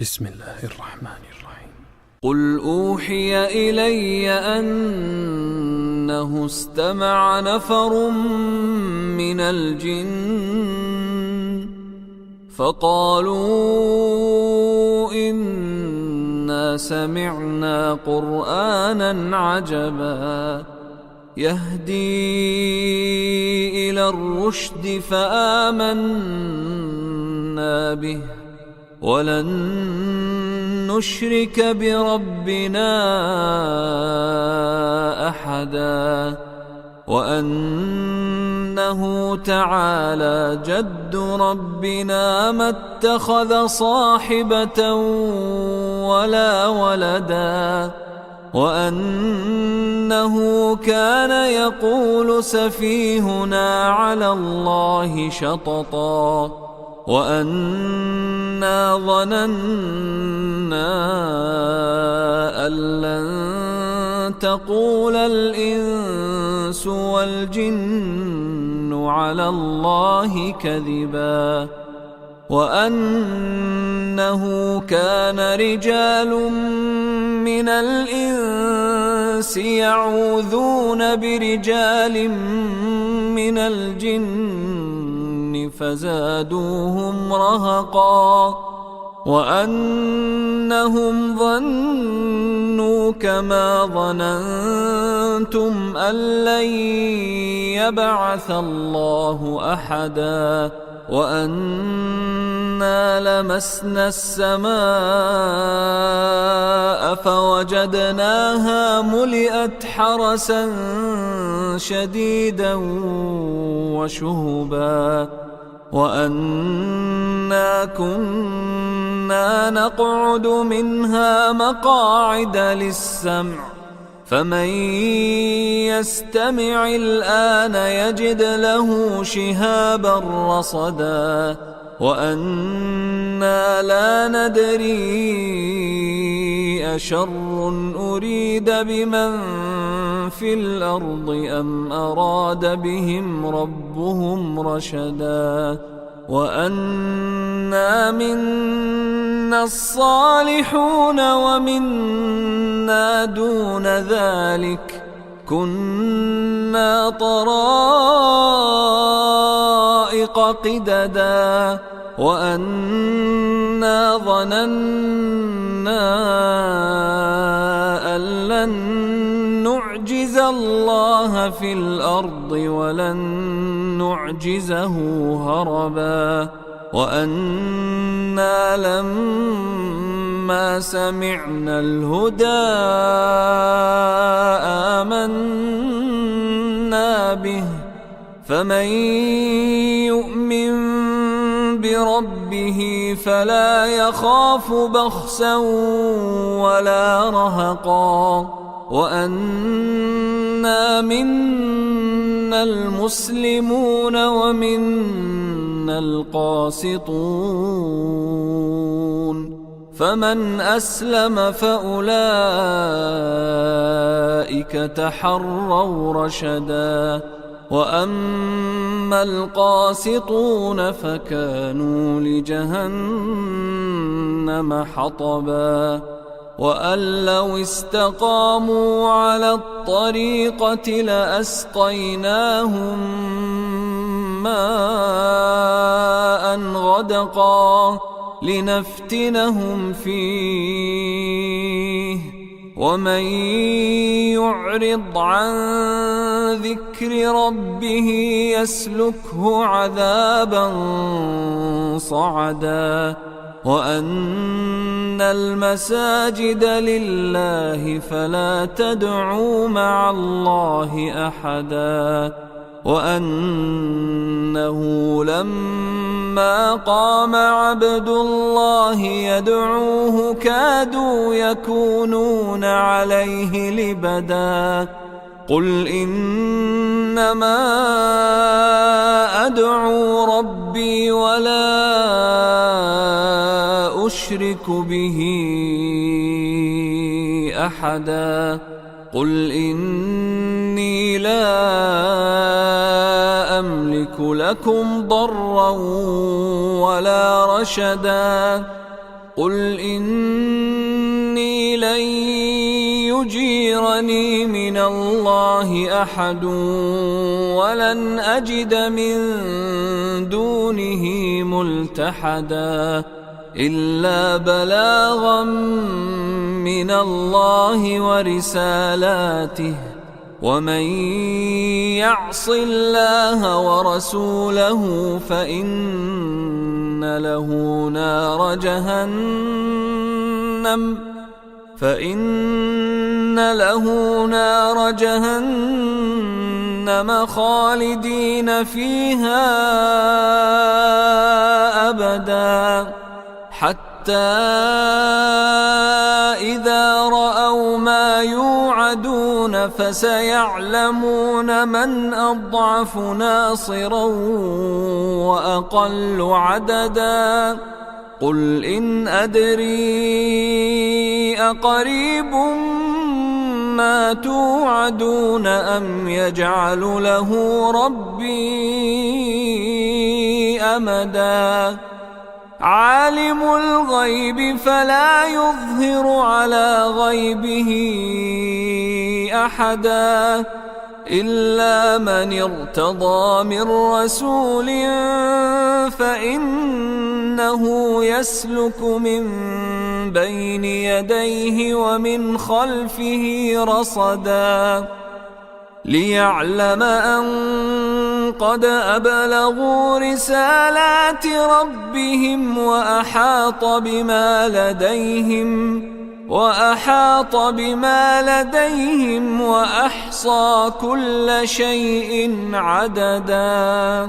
بسم الله الرحمن الرحيم. قل أوحي إلي أنه استمع نفر من الجن فقالوا إنا سمعنا قرآنا عجبا يهدي إلى الرشد فآمنا به ولن نشرك بربنا أحدا وأنه تعالى جد ربنا ما اتخذ صاحبة ولا ولدا وأنه كان يقول سفيهنا على الله شططا وأنا ظننا أن لن تقول الإنس والجن على الله كذبا وأنه كان رجال من الإنس يعوذون برجال من الجن فزادوهم رهقا وأنهم ظنوا كما ظننتم أن لن يبعث الله أحدا وأنا لمسنا السماء فوجدناها ملئت حرسا شديدا وشهبا وأنا كنا نقعد منها مقاعد للسمع فمن يستمع الآن يجد له شهابا رصدا وأنا لا ندري أشر أريد بمن في الأرض أم أراد بهم ربهم رشدا وأنا منا الصالحون ومنا دون ذلك كنا طرائق قددا وأنا ظننا أن لن نعجز الله في الأرض ولن نعجزه هربا وأنا لما سمعنا الهدى آمنا به فمن يؤمن بربه فلا يخاف بخسا ولا رهقا وأنا منا المسلمون ومنا القاسطون فمن أسلم فأولئك تحروا رشدا وأما القاسطون فكانوا لجهنم حطبا وأن لو استقاموا على الطريقة لأسقيناهم ماء غدقا لنفتنهم فيه ومن يعرض عن ذكر ربه يسلكه عذابا صعدا وأن المساجد لله فلا تدعوا مع الله أحدا وأنه لما قام عبد الله يدعوه كادوا يكونون عليه لبدا قل إنما أدعو ربي ولا أشرك به أحدا قل إني لا أملك لكم ضرا ولا رشدا قل إني لن يجيرني من الله أحد ولن أجد من دونه ملتحدا إلا بلاغا من الله ورسالاته ومن يعص الله ورسوله فإن له نار جهنم خالدين فيها أبدا حتى إذا رأوا ما يوعدون فسيعلمون من أضعف ناصرا وأقل عددا قل إن أدري أقريب ما توعدون أم يجعل له ربي أمدا عالم الغيب فلا يظهر على غيبه أحدا إلا من ارتضى من رسول فإنه يسلك من بين يديه ومن خلفه رصدا ليعلم أن قد أبلغوا رسالات ربهم وأحاط بما لديهم وأحصى كل شيء عددا.